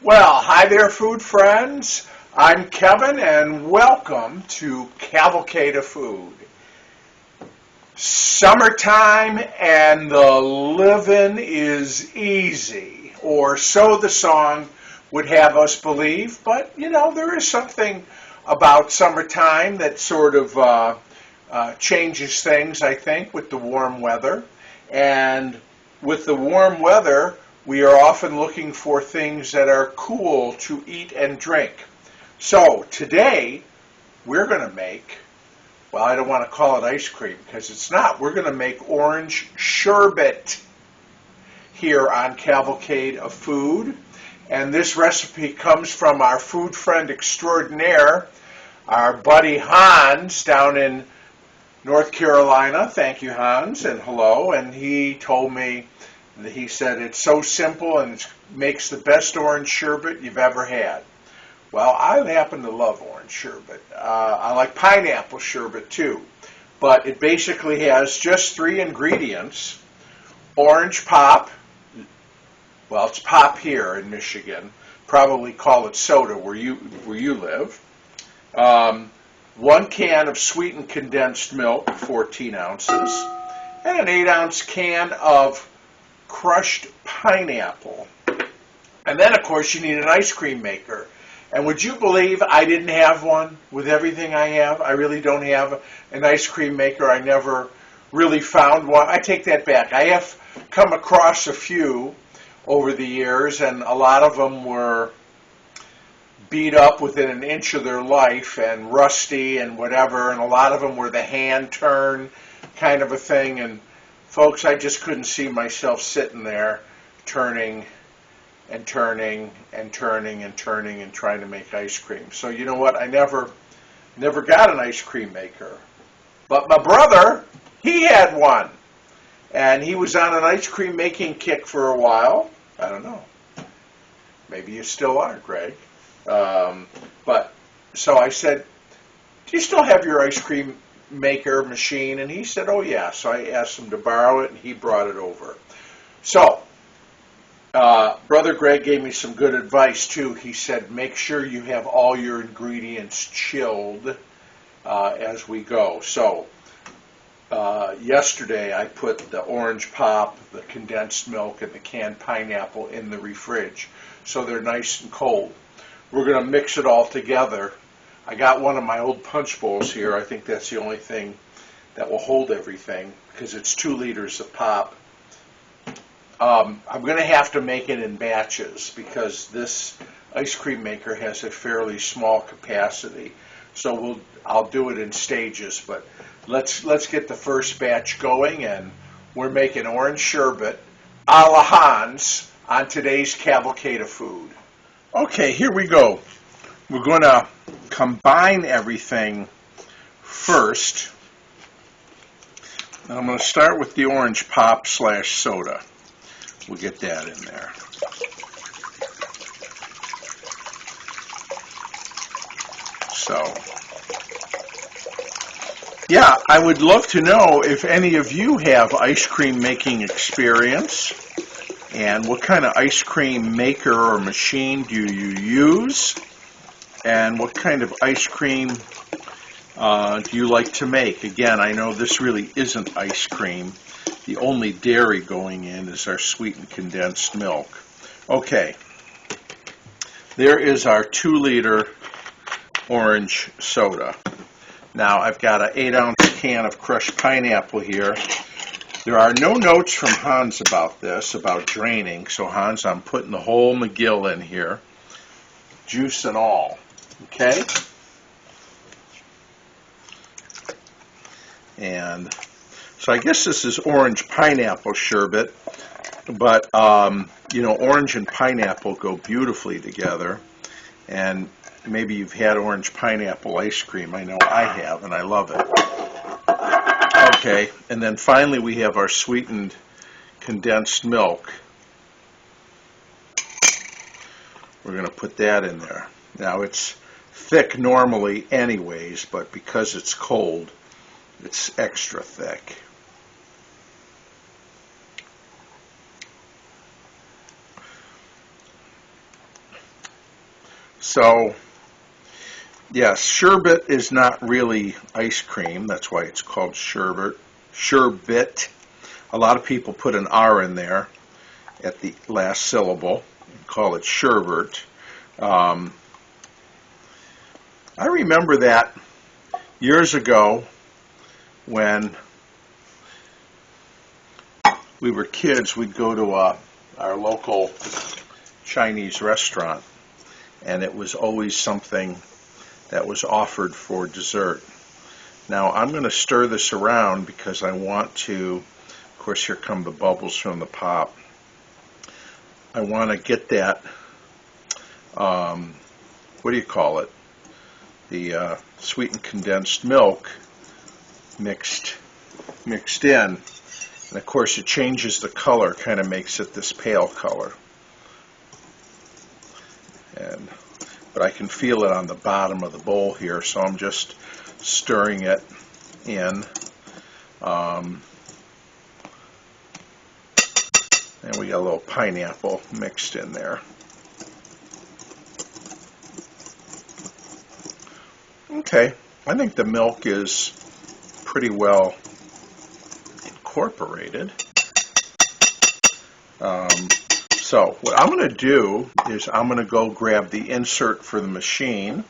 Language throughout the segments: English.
Well, hi there, food friends. I'm Kevin, and welcome to Cavalcade of Food. Summertime and the living is easy, or so the song would have us believe. But, there is something about summertime that sort of changes things, I think, with the warm weather. And with the warm weather, we are often looking for things that are cool to eat and drink. So today, we're going to make, well, I don't want to call it ice cream because it's not. We're going to make orange sherbet here on Cavalcade of Food. And this recipe comes from our food friend extraordinaire, our buddy Hans down in North Carolina. Thank you, Hans, and hello. And he told me, he said it's so simple and it makes the best orange sherbet you've ever had. Well, I happen to love orange sherbet. I like pineapple sherbet too. But it basically has just 3 ingredients. Orange pop. Well, it's pop here in Michigan. Probably call it soda where you live. 1 can of sweetened condensed milk, 14 ounces. And an 8-ounce can of crushed pineapple. And then, of course, you need an ice cream maker. And would you believe I didn't have one with everything I have? I really don't have an ice cream maker. I never really found one. I take that back. I have come across a few over the years, and a lot of them were beat up within an inch of their life and rusty and whatever, and a lot of them were the hand turn kind of a thing. And folks, I just couldn't see myself sitting there turning and turning and turning and turning and trying to make ice cream. So you know what? I never got an ice cream maker. But my brother, he had one. And he was on an ice cream making kick for a while. I don't know. Maybe you still are, Greg. But so I said, do you still have your ice cream maker machine? And he said, oh yeah. So I asked him to borrow it, and he brought it over. So Brother Greg gave me some good advice too. He said, make sure you have all your ingredients chilled as we go. So yesterday I put the orange pop, the condensed milk, and the canned pineapple in the fridge so they're nice and cold. We're going to mix it all together. I got one of my old punch bowls here. I think that's the only thing that will hold everything because it's 2 liters of pop. I'm going to have to make it in batches because this ice cream maker has a fairly small capacity. So I'll do it in stages, but let's get the first batch going, and we're making orange sherbet a la Hans on today's Cavalcade of Food. Okay, here we go. We're going to combine everything first. And I'm going to start with the orange pop / soda. We'll get that in there. So, yeah, I would love to know if any of you have ice cream making experience, and what kind of ice cream maker or machine do you use, and what kind of ice cream do you like to make? Again, I know this really isn't ice cream. The only dairy going in is our sweetened condensed milk. Okay, there is our 2-liter orange soda. Now I've got an 8-ounce can of crushed pineapple here. There are no notes from Hans about this, about draining. So Hans, I'm putting the whole McGill in here, juice and all. Okay? And so I guess this is orange pineapple sherbet, but orange and pineapple go beautifully together. And maybe you've had orange pineapple ice cream. I know I have, and I love it. Okay, and then finally we have our sweetened condensed milk. We're going to put that in there. Now it's thick normally anyways, but because it's cold, it's extra thick. So, yes, sherbet is not really ice cream. That's why it's called sherbet. Sherbet. A lot of people put an R in there at the last syllable and call it sherbet. I remember that years ago when we were kids, we'd go to our local Chinese restaurant, and it was always something that was offered for dessert. Now I'm going to stir this around because I want to, of course here come the bubbles from the pop. I want to get that, what do you call it? The sweetened condensed milk mixed in. And of course it changes the color, kind of makes it this pale color. But I can feel it on the bottom of the bowl here, so I'm just stirring it in. And we got a little pineapple mixed in there. Okay, I think the milk is pretty well incorporated. So what I'm going to do is I'm going to go grab the insert for the machine,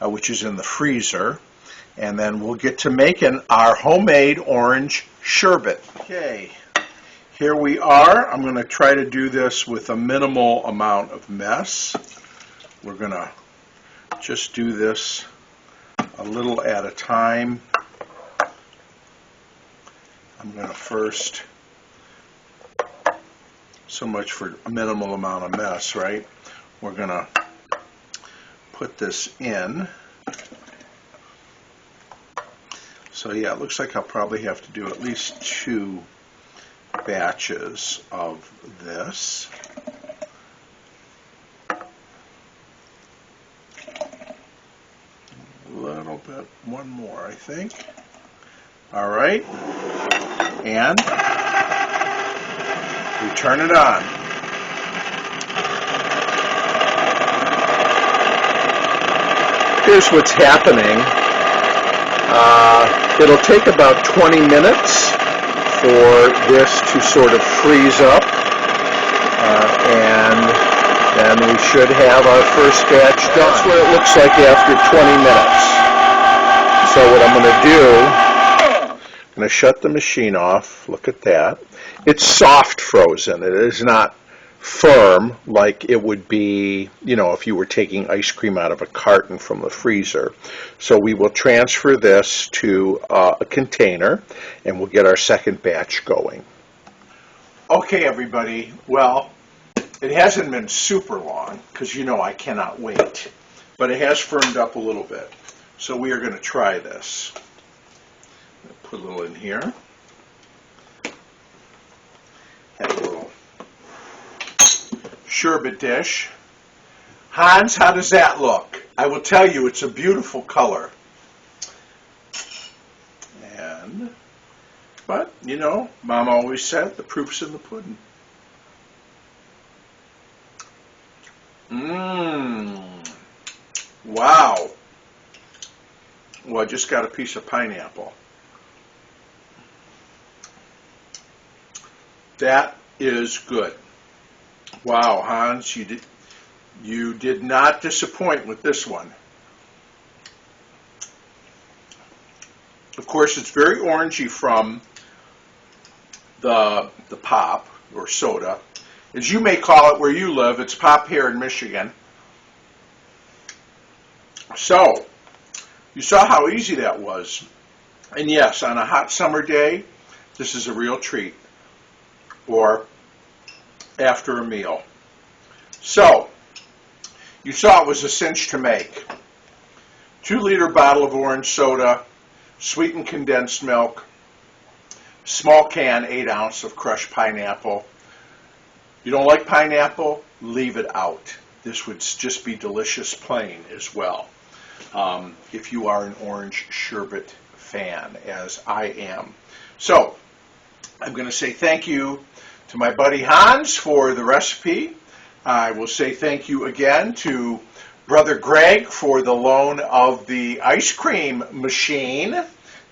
which is in the freezer, and then we'll get to making our homemade orange sherbet. Okay, here we are. I'm going to try to do this with a minimal amount of mess. We're going to just do this a little at a time. I'm going to first, so much for a minimal amount of mess, right? We're going to put this in. So yeah, it looks like I'll probably have to do at least 2 batches of this. A little bit, one more, I think. All right, and we turn it on. Here's what's happening. It'll take about 20 minutes for this to sort of freeze up, and then we should have our first batch done. That's what it looks like after 20 minutes. So what I'm going to do, I'm going to shut the machine off. Look at that. It's soft frozen. It is not firm like it would be, you know, if you were taking ice cream out of a carton from the freezer. So we will transfer this to a container, and we'll get our second batch going. Okay, everybody. Well, it hasn't been super long because, you know, I cannot wait. But it has firmed up a little bit. So we are going to try this. Put a little in here. Have a little sherbet dish. Hans, how does that look? I will tell you, it's a beautiful color. But, you know, Mom always said, the proof's in the pudding. Wow. Well, I just got a piece of pineapple. That is good. Wow, Hans, you did not disappoint with this one. Of course, it's very orangey from the pop or soda. As you may call it where you live, it's pop here in Michigan. So, you saw how easy that was. And yes, on a hot summer day, this is a real treat. Or after a meal. So, you saw it was a cinch to make. 2-liter bottle of orange soda, sweetened condensed milk, small can, 8 ounce of crushed pineapple. You don't like pineapple? Leave it out. This would just be delicious plain as well. If you are an orange sherbet fan, as I am. So, I'm going to say thank you to my buddy Hans for the recipe. I will say thank you again to Brother Greg for the loan of the ice cream machine.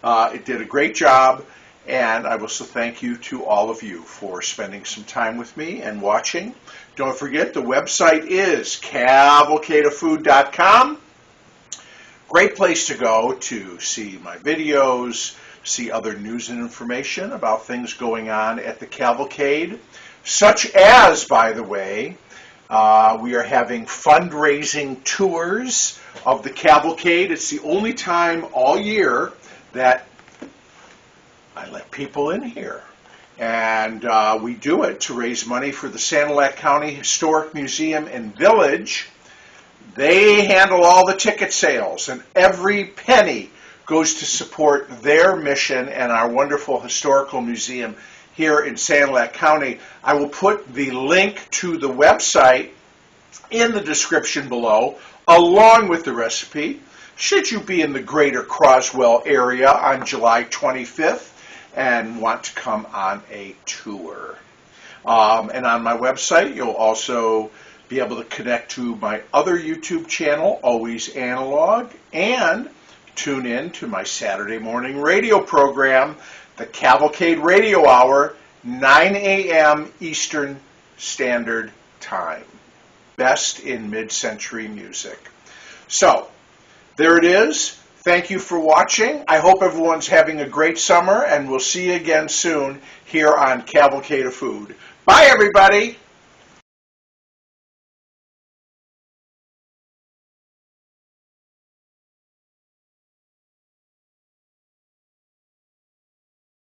It did a great job, and I will also thank you to all of you for spending some time with me and watching. Don't forget, the website is cavalcadeoffood.com. Great place to go to see my videos, see other news and information about things going on at the Cavalcade, such as, by the way, we are having fundraising tours of the Cavalcade. It's the only time all year that I let people in here. And we do it to raise money for the Sanilac County Historic Museum and Village. They handle all the ticket sales, and every penny goes to support their mission and our wonderful historical museum here in Sanilac County. I will put the link to the website in the description below, along with the recipe, should you be in the greater Croswell area on July 25th and want to come on a tour. And on my website, you'll also be able to connect to my other YouTube channel, Always Analog, and tune in to my Saturday morning radio program, the Cavalcade Radio Hour, 9 a.m. Eastern Standard Time. Best in mid-century music. So, there it is. Thank you for watching. I hope everyone's having a great summer, and we'll see you again soon here on Cavalcade of Food. Bye, everybody.